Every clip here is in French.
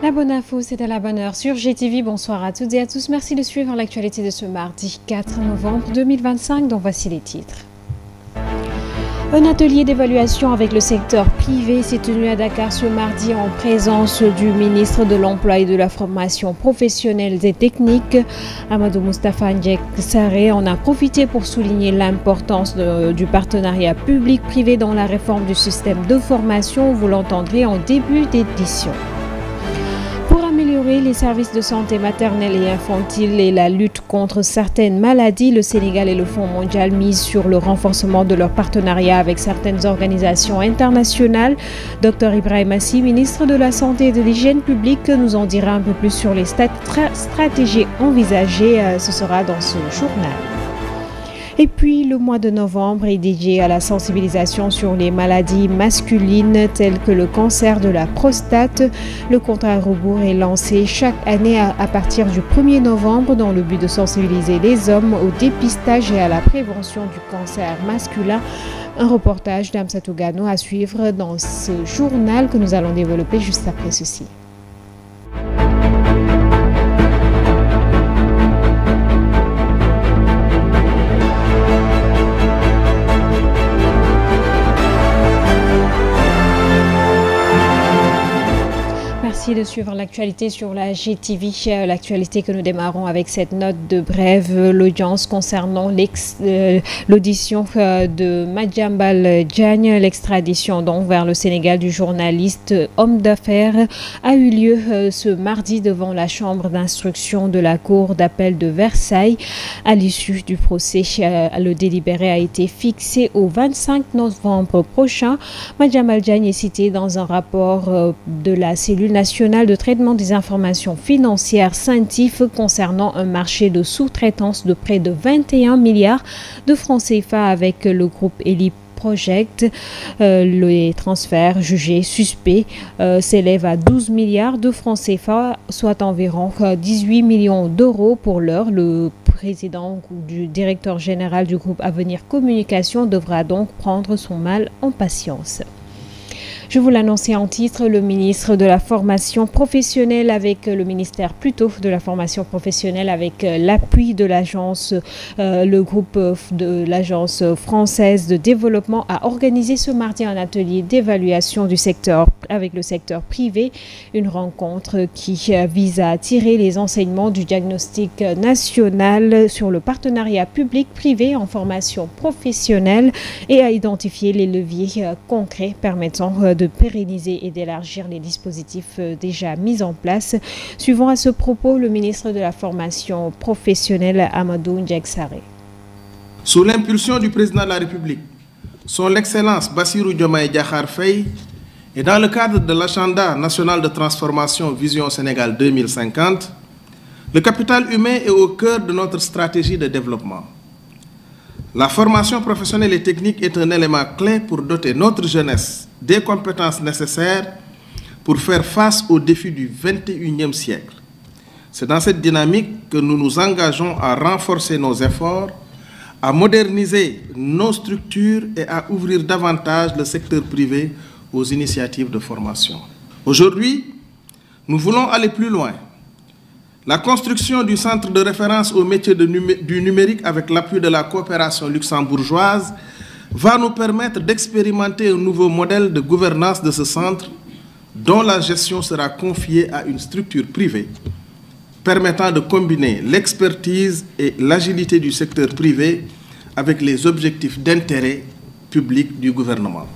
La bonne info, c'est à la bonne heure sur GTV. Bonsoir à toutes et à tous. Merci de suivre l'actualité de ce mardi 4 novembre 2025, dont voici les titres. Un atelier d'évaluation avec le secteur privé s'est tenu à Dakar ce mardi en présence du ministre de l'Emploi et de la Formation professionnelle et technique, Amadou Moustapha Ndiaye Sarré. On a profité pour souligner l'importance du partenariat public-privé dans la réforme du système de formation. Vous l'entendrez en début d'édition. Pour améliorer les services de santé maternelle et infantile et la lutte contre certaines maladies, le Sénégal et le Fonds mondial misent sur le renforcement de leur partenariat avec certaines organisations internationales. Dr Ibrahima Sy, ministre de la Santé et de l'Hygiène publique, nous en dira un peu plus sur les stratégies envisagées. Ce sera dans ce journal. Et puis, le mois de novembre est dédié à la sensibilisation sur les maladies masculines telles que le cancer de la prostate. Le compte à rebours est lancé chaque année à partir du 1er novembre dans le but de sensibiliser les hommes au dépistage et à la prévention du cancer masculin. Un reportage d'Amsatou Gano à suivre dans ce journal que nous allons développer juste après ceci. De suivre l'actualité sur la GTV, l'actualité que nous démarrons avec cette note de brève, l'audience concernant l'audition de Madiambal Diagne, l'extradition donc vers le Sénégal du journaliste homme d'affaires a eu lieu ce mardi devant la chambre d'instruction de la cour d'appel de Versailles. À l'issue du procès, le délibéré a été fixé au 25 novembre prochain. Madiambal Diagne est cité dans un rapport de la cellule nationale de traitement des informations financières CENTIF concernant un marché de sous-traitance de près de 21 milliards de francs CFA avec le groupe Eli Project. Les transferts jugés suspects s'élèvent à 12 milliards de francs CFA, soit environ 18 millions d'euros pour l'heure. Le président du directeur général du groupe Avenir Communication devra donc prendre son mal en patience. Je vous l'annonçais en titre, le ministre de la formation professionnelle avec le ministère plutôt de la formation professionnelle avec l'appui de l'agence, le groupe de l'agence française de développement a organisé ce mardi un atelier d'évaluation du secteur avec le secteur privé, une rencontre qui vise à tirer les enseignements du diagnostic national sur le partenariat public-privé en formation professionnelle et à identifier les leviers concrets permettant de pérenniser et d'élargir les dispositifs déjà mis en place. Suivant à ce propos le ministre de la formation professionnelle Amadou Ndiaye Sarré. Sous l'impulsion du président de la République, son Excellence Bassirou Diomaye Diakhar Faye, et dans le cadre de l'agenda national de transformation Vision Sénégal 2050, le capital humain est au cœur de notre stratégie de développement. La formation professionnelle et technique est un élément clé pour doter notre jeunesse des compétences nécessaires pour faire face aux défis du XXIe siècle. C'est dans cette dynamique que nous nous engageons à renforcer nos efforts, à moderniser nos structures et à ouvrir davantage le secteur privé aux initiatives de formation. Aujourd'hui, nous voulons aller plus loin. La construction du centre de référence au métier du numérique avec l'appui de la coopération luxembourgeoise va nous permettre d'expérimenter un nouveau modèle de gouvernance de ce centre dont la gestion sera confiée à une structure privée permettant de combiner l'expertise et l'agilité du secteur privé avec les objectifs d'intérêt public du gouvernement.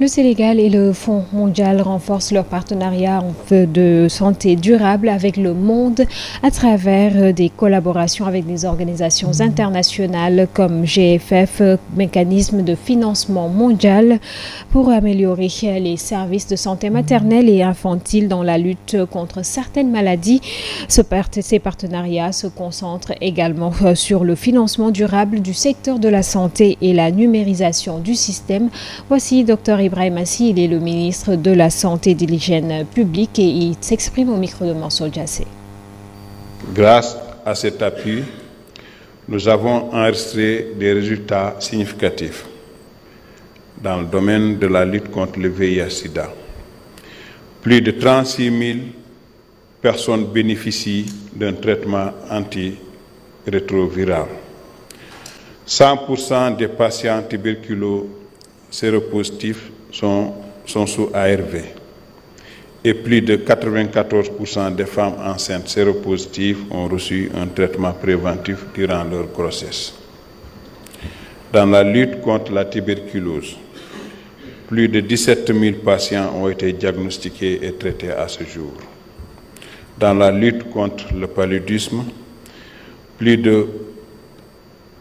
Le Sénégal et le Fonds mondial renforcent leur partenariat de santé durable avec le monde à travers des collaborations avec des organisations internationales comme GFF, mécanisme de financement mondial, pour améliorer les services de santé maternelle et infantile dans la lutte contre certaines maladies. Ces partenariats se concentrent également sur le financement durable du secteur de la santé et la numérisation du système. Voici Dr Ibrahima Sy, il est le ministre de la Santé et de l'Hygiène publique et il s'exprime au micro de Mansour Diassé. Grâce à cet appui, nous avons enregistré des résultats significatifs dans le domaine de la lutte contre le VIH-Sida. Plus de 36 personnes bénéficient d'un traitement antirétroviral. 100% des patients tuberculeux séropositifs sont sous ARV et plus de 94% des femmes enceintes séropositives ont reçu un traitement préventif durant leur grossesse. Dans la lutte contre la tuberculose, plus de 17 000 patients ont été diagnostiqués et traités à ce jour. Dans la lutte contre le paludisme, plus de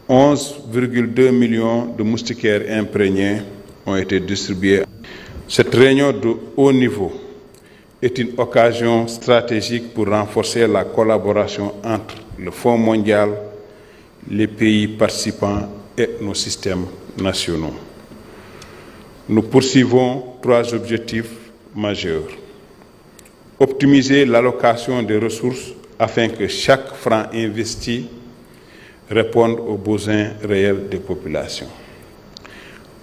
11,2 millions de moustiquaires imprégnés ont été distribués. Cette réunion de haut niveau est une occasion stratégique pour renforcer la collaboration entre le Fonds mondial, les pays participants et nos systèmes nationaux. Nous poursuivons 3 objectifs majeurs. Optimiser l'allocation des ressources afin que chaque franc investi réponde aux besoins réels des populations.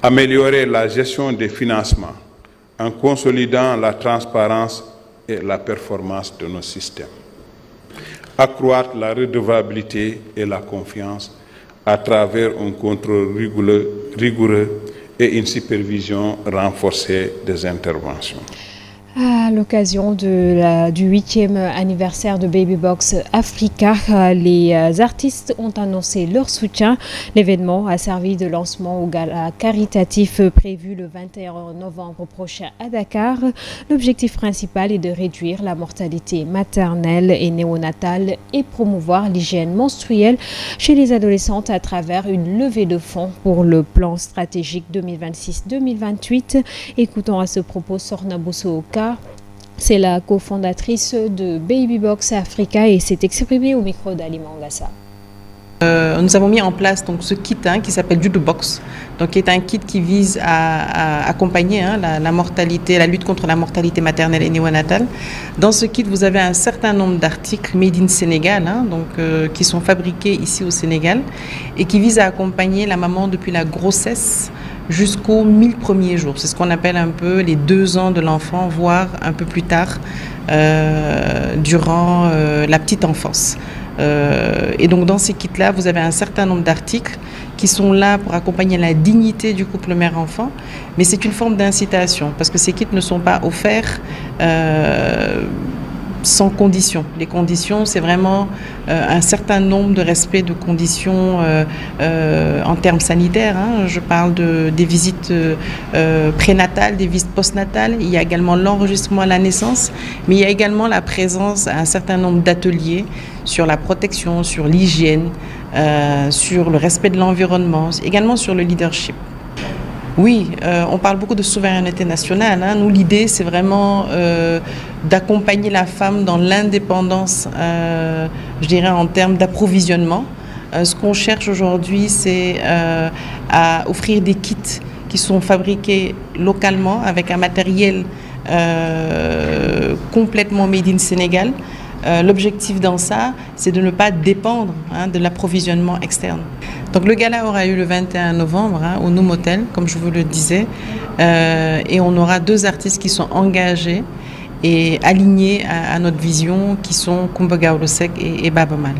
Améliorer la gestion des financements en consolidant la transparence et la performance de nos systèmes. Accroître la redevabilité et la confiance à travers un contrôle rigoureux et une supervision renforcée des interventions. À l'occasion du 8e anniversaire de Babybox Africa, les artistes ont annoncé leur soutien. L'événement a servi de lancement au gala caritatif prévu le 21 novembre prochain à Dakar. L'objectif principal est de réduire la mortalité maternelle et néonatale et promouvoir l'hygiène menstruelle chez les adolescentes à travers une levée de fonds pour le plan stratégique 2026-2028. Écoutons à ce propos Sorna Boussouka. C'est la cofondatrice de Babybox Africa et s'est exprimée au micro d'Ali Mangassa. Nous avons mis en place donc, ce kit qui s'appelle Judobox, donc qui est un kit qui vise à accompagner la mortalité, la lutte contre la mortalité maternelle et néonatale. Dans ce kit, vous avez un certain nombre d'articles made in Sénégal, qui sont fabriqués ici au Sénégal et qui visent à accompagner la maman depuis la grossesse jusqu'aux 1000 premiers jours. C'est ce qu'on appelle un peu les 2 ans de l'enfant, voire un peu plus tard, durant la petite enfance. Et donc dans ces kits-là, vous avez un certain nombre d'articles qui sont là pour accompagner la dignité du couple mère-enfant, mais c'est une forme d'incitation, parce que ces kits ne sont pas offerts sans conditions. Les conditions, c'est vraiment un certain nombre de respect de conditions en termes sanitaires. Je parle des visites prénatales, des visites postnatales. Il y a également l'enregistrement à la naissance, mais il y a également la présence à un certain nombre d'ateliers sur la protection, sur l'hygiène, sur le respect de l'environnement, également sur le leadership. Oui, on parle beaucoup de souveraineté nationale. Nous, l'idée, c'est vraiment d'accompagner la femme dans l'indépendance, je dirais, en termes d'approvisionnement. Ce qu'on cherche aujourd'hui, c'est à offrir des kits qui sont fabriqués localement avec un matériel complètement made in Sénégal. L'objectif dans ça, c'est de ne pas dépendre de l'approvisionnement externe. Donc le gala aura eu le 21 novembre au Noom Hotel, comme je vous le disais, et on aura 2 artistes qui sont engagés et alignés à notre vision, qui sont Kumba Gawlo Seck et Baba Mal.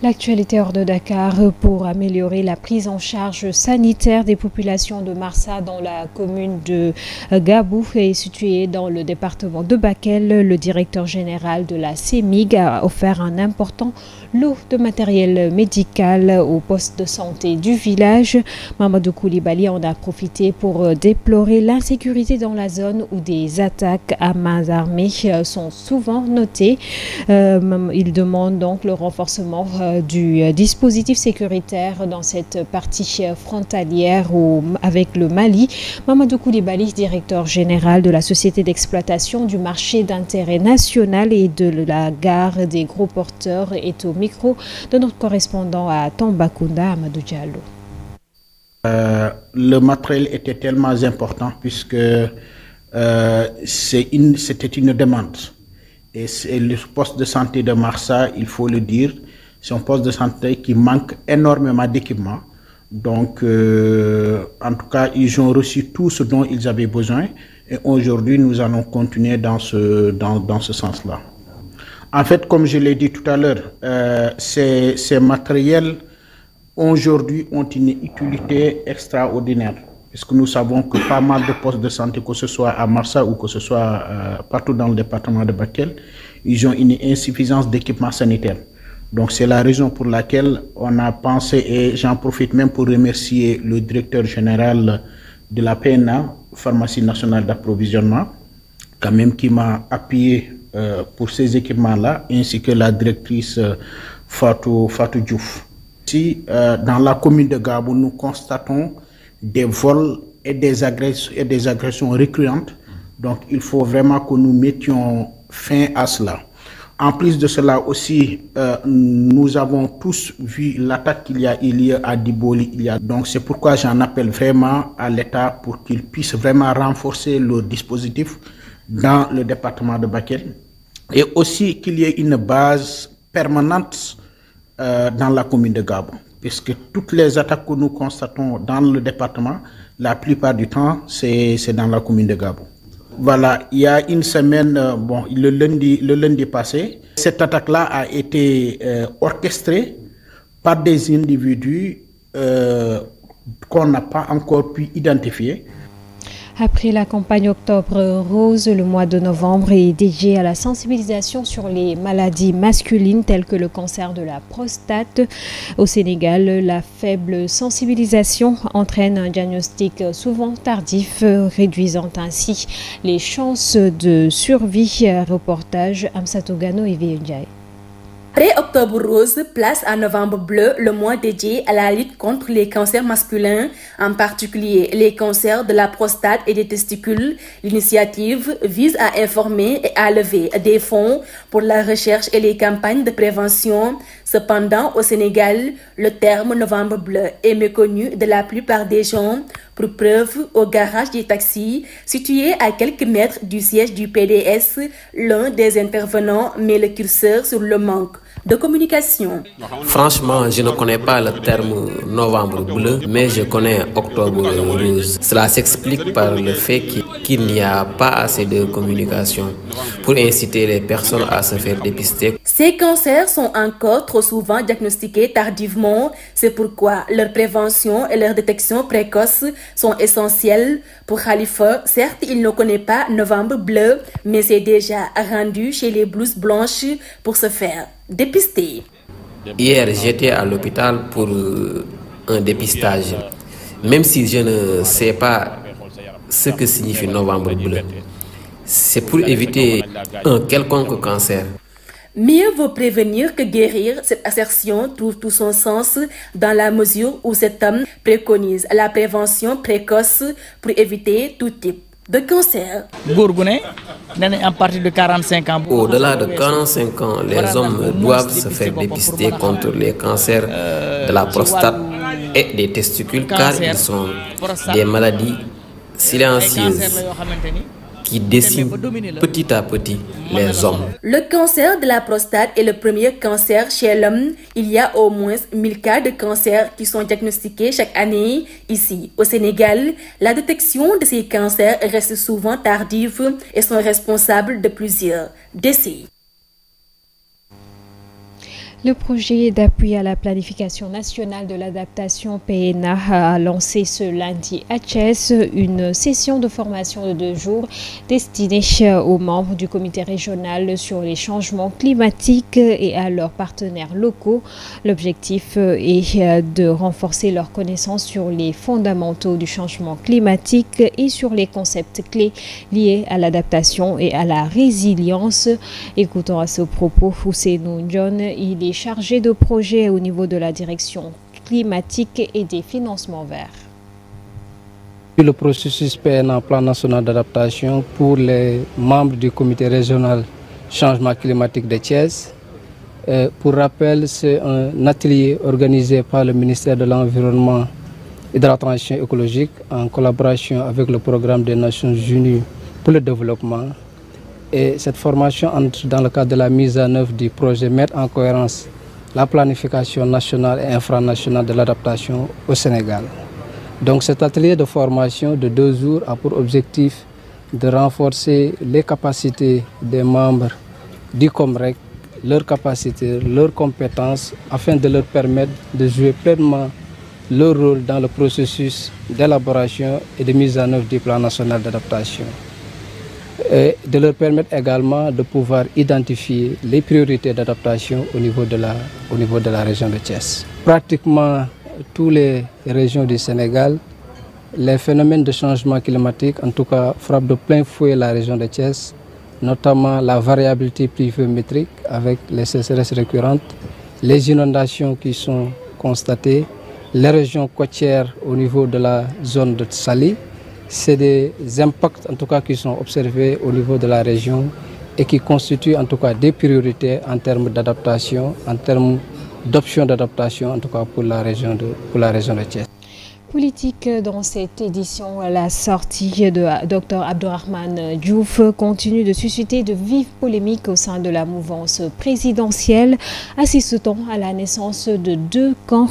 L'actualité hors de Dakar pour améliorer la prise en charge sanitaire des populations de Marsa dans la commune de Gabou est située dans le département de Bakel. Le directeur général de la CEMIG a offert un important lot de matériel médical au poste de santé du village. Mamadou Koulibaly en a profité pour déplorer l'insécurité dans la zone où des attaques à main armée sont souvent notées. Il demande donc le renforcement du dispositif sécuritaire dans cette partie frontalière avec le Mali. Mamadou Koulibaly, directeur général de la société d'exploitation du marché d'intérêt national et de la gare des gros porteurs, est au micro de notre correspondant à Tambacounda, Amadou Diallo. Le matériel était tellement important puisque c'était une demande. Et le poste de santé de Marsa, il faut le dire, c'est un poste de santé qui manque énormément d'équipements. Donc, en tout cas, ils ont reçu tout ce dont ils avaient besoin. Et aujourd'hui, nous allons continuer dans ce sens-là. En fait, comme je l'ai dit tout à l'heure, ces matériels aujourd'hui ont une utilité extraordinaire. Parce que nous savons que pas mal de postes de santé, que ce soit à Marsa ou que ce soit partout dans le département de Bakel, ils ont une insuffisance d'équipement sanitaire. Donc c'est la raison pour laquelle on a pensé, et j'en profite même pour remercier le directeur général de la PNA, Pharmacie nationale d'approvisionnement, quand même qui m'a appuyé pour ces équipements-là, ainsi que la directrice Fatou Diouf. Ici, dans la commune de Gabou, nous constatons des vols et des agressions récurrentes. Donc il faut vraiment que nous mettions fin à cela. En plus de cela aussi, nous avons tous vu l'attaque qu'il y a eu à Diboli. Donc c'est pourquoi j'en appelle vraiment à l'État pour qu'il puisse vraiment renforcer le dispositif dans le département de Bakel. Et aussi qu'il y ait une base permanente dans la commune de Gabon. Puisque toutes les attaques que nous constatons dans le département, la plupart du temps, c'est dans la commune de Gabon. Voilà, il y a une semaine, le lundi passé, cette attaque-là a été orchestrée par des individus qu'on n'a pas encore pu identifier. Après la campagne Octobre Rose, le mois de novembre est dédié à la sensibilisation sur les maladies masculines telles que le cancer de la prostate. Au Sénégal, la faible sensibilisation entraîne un diagnostic souvent tardif, réduisant ainsi les chances de survie. Reportage Amsatou Gano et Ndiaye. Après Octobre Rose, place à Novembre Bleu, le mois dédié à la lutte contre les cancers masculins, en particulier les cancers de la prostate et des testicules. L'initiative vise à informer et à lever des fonds pour la recherche et les campagnes de prévention. Cependant, au Sénégal, le terme Novembre Bleu est méconnu de la plupart des gens. Pour preuve, au garage des taxis, situé à quelques mètres du siège du PDS, l'un des intervenants met le curseur sur le manque de communication. Franchement, je ne connais pas le terme Novembre Bleu, mais je connais Octobre Rose. Cela s'explique par le fait qu'il n'y a pas assez de communication pour inciter les personnes à se faire dépister. Ces cancers sont encore trop souvent diagnostiqués tardivement. C'est pourquoi leur prévention et leur détection précoce sont essentielles. Pour Khalifa, certes, il ne connaît pas Novembre Bleu, mais s'est déjà rendu chez les blouses blanches pour se faire dépister. Hier, j'étais à l'hôpital pour un dépistage. Même si je ne sais pas ce que signifie Novembre Bleu, c'est pour éviter un quelconque cancer. Mieux vaut prévenir que guérir. Cette assertion trouve tout son sens dans la mesure où cet homme préconise la prévention précoce pour éviter tout type de cancer. À partir de 45 ans. Au-delà de 45 ans, les hommes doivent se faire dépister contre les cancers de la prostate et des testicules car ils sont des maladies silencieuses qui déciment petit à petit les hommes. Le cancer de la prostate est le premier cancer chez l'homme. Il y a au moins 1000 cas de cancer qui sont diagnostiqués chaque année. Ici, au Sénégal, la détection de ces cancers reste souvent tardive et sont responsables de plusieurs décès. Le projet d'appui à la planification nationale de l'adaptation PNA a lancé ce lundi à Thiès une session de formation de 2 jours destinée aux membres du comité régional sur les changements climatiques et à leurs partenaires locaux. L'objectif est de renforcer leurs connaissances sur les fondamentaux du changement climatique et sur les concepts clés liés à l'adaptation et à la résilience. Écoutons à ce propos Ousseynou Ndione, il est chargé de projet au niveau de la direction climatique et des financements verts. Le processus PNA, Plan national d'adaptation, pour les membres du comité régional changement climatique de Thiès. Pour rappel, c'est un atelier organisé par le ministère de l'Environnement et de la Transition écologique en collaboration avec le programme des Nations Unies pour le développement. Et cette formation entre dans le cadre de la mise en œuvre du projet Mettre en cohérence la planification nationale et infranationale de l'adaptation au Sénégal. Donc cet atelier de formation de 2 jours a pour objectif de renforcer les capacités des membres du COMREC leurs capacités, leurs compétences, afin de leur permettre de jouer pleinement leur rôle dans le processus d'élaboration et de mise en œuvre du plan national d'adaptation. Et de leur permettre également de pouvoir identifier les priorités d'adaptation au niveau de la région de Thiès. Pratiquement toutes les régions du Sénégal, les phénomènes de changement climatique, en tout cas, frappent de plein fouet la région de Thiès, notamment la variabilité pluviométrique avec les sécheresses récurrentes, les inondations qui sont constatées, les régions côtières au niveau de la zone de Sali. C'est des impacts en tout cas qui sont observés au niveau de la région et qui constituent en tout cas des priorités en termes d'adaptation, en termes d'options d'adaptation en tout cas pour la région de Thiès. Politique dans cette édition, la sortie de Dr Abdourahmane Diouf continue de susciter de vives polémiques au sein de la mouvance présidentielle. Assiste-t-on à la naissance de deux camps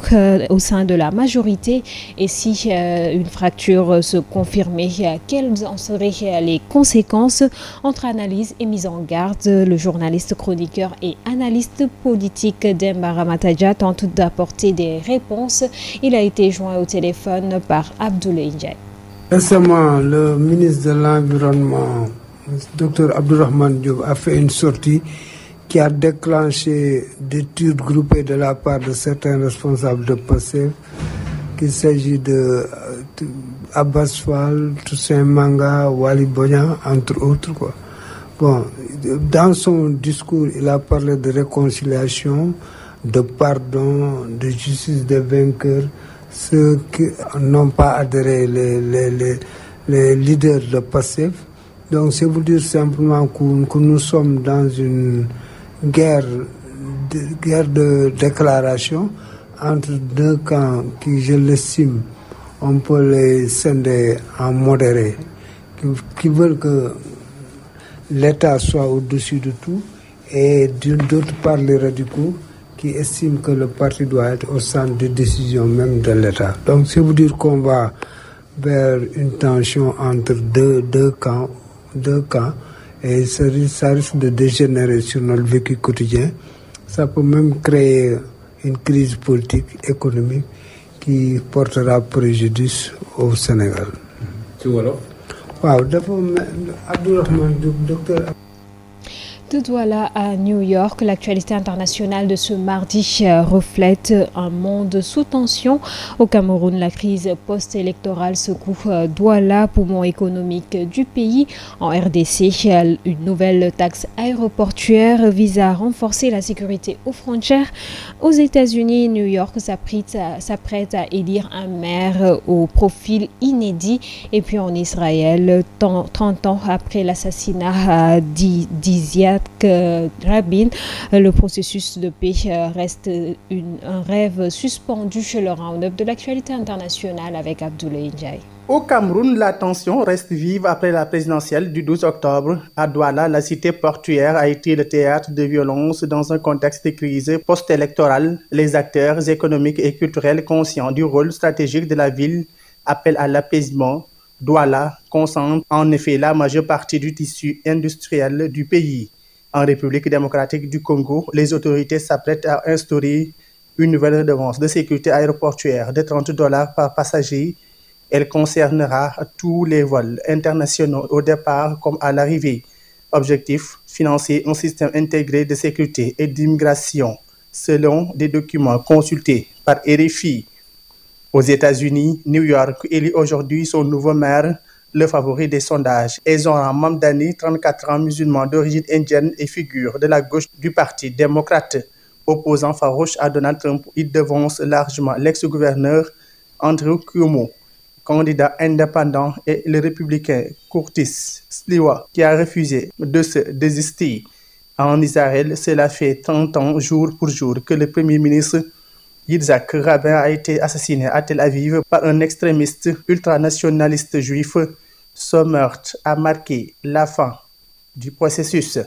au sein de la majorité? Et si une fracture se confirmait, quelles en seraient les conséquences? Entre analyse et mise en garde, le journaliste, chroniqueur et analyste politique Demba Ramataja tente d'apporter des réponses. Il a été joint au téléphone par Abdoulaye Ndiaye. Récemment, le ministre de l'Environnement, Dr Abdourahmane Diouf, a fait une sortie qui a déclenché des tirs groupés de la part de certains responsables de PASTEF, qu'il s'agit de Abbas Fall, Toussaint Manga, Wali Boyan, entre autres. Bon, dans son discours, il a parlé de réconciliation, de pardon, de justice des vainqueurs. Ceux qui n'ont pas adhéré, les leaders de PASTEF. Donc c'est vous dire simplement que nous sommes dans une guerre de déclaration entre deux camps qui, je l'estime, on peut les scinder en modérés, qui veulent que l'État soit au-dessus de tout, et d'autre part les radicaux qui estiment que le parti doit être au centre des décisions même de l'État. Donc c'est vous dire qu'on va vers une tension entre deux camps, et ça risque de dégénérer sur notre vécu quotidien. Ça peut même créer une crise politique, économique qui portera préjudice au Sénégal. Tu vois là? Wow, d'abord, Abdourahmane Diouf, docteur. De Douala à New York, l'actualité internationale de ce mardi reflète un monde sous tension. Au Cameroun, la crise post-électorale secoue Douala, poumon économique du pays. En RDC, une nouvelle taxe aéroportuaire vise à renforcer la sécurité aux frontières. Aux États-Unis, New York s'apprête à élire un maire au profil inédit. Et puis en Israël, 30 ans après l'assassinat d'Yitzhak Rabin, le processus de paix reste un rêve suspendu chez le round-up de l'actualité internationale avec Abdoulaye Ndiaye. Au Cameroun, la tension reste vive après la présidentielle du 12 octobre. À Douala, la cité portuaire a été le théâtre de violences dans un contexte de crise post-électorale. Les acteurs économiques et culturels conscients du rôle stratégique de la ville appellent à l'apaisement. Douala concentre en effet la majeure partie du tissu industriel du pays. En République démocratique du Congo, les autorités s'apprêtent à instaurer une nouvelle redevance de sécurité aéroportuaire de $30 par passager. Elle concernera tous les vols internationaux au départ comme à l'arrivée. Objectif, financer un système intégré de sécurité et d'immigration, selon des documents consultés par RFI. Aux États-Unis, New York élit aujourd'hui son nouveau maire, le favori des sondages. Zoran Mamdani, 34 ans, musulman d'origine indienne et figure de la gauche du Parti démocrate. Opposant farouche à Donald Trump, il devance largement l'ex-gouverneur Andrew Cuomo, candidat indépendant, et le républicain Curtis Sliwa, qui a refusé de se désister. En Israël, cela fait 30 ans, jour pour jour, que le premier ministre Yitzhak Rabin a été assassiné à Tel Aviv par un extrémiste ultranationaliste juif. Ce meurtre a marqué la fin du processus.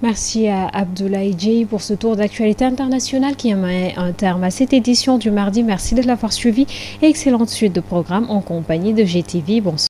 Merci à Abdoulaye Ndiaye pour ce tour d'actualité internationale qui met un terme à cette édition du mardi. Merci de l'avoir suivi et excellente suite de programme en compagnie de GTV. Bonsoir.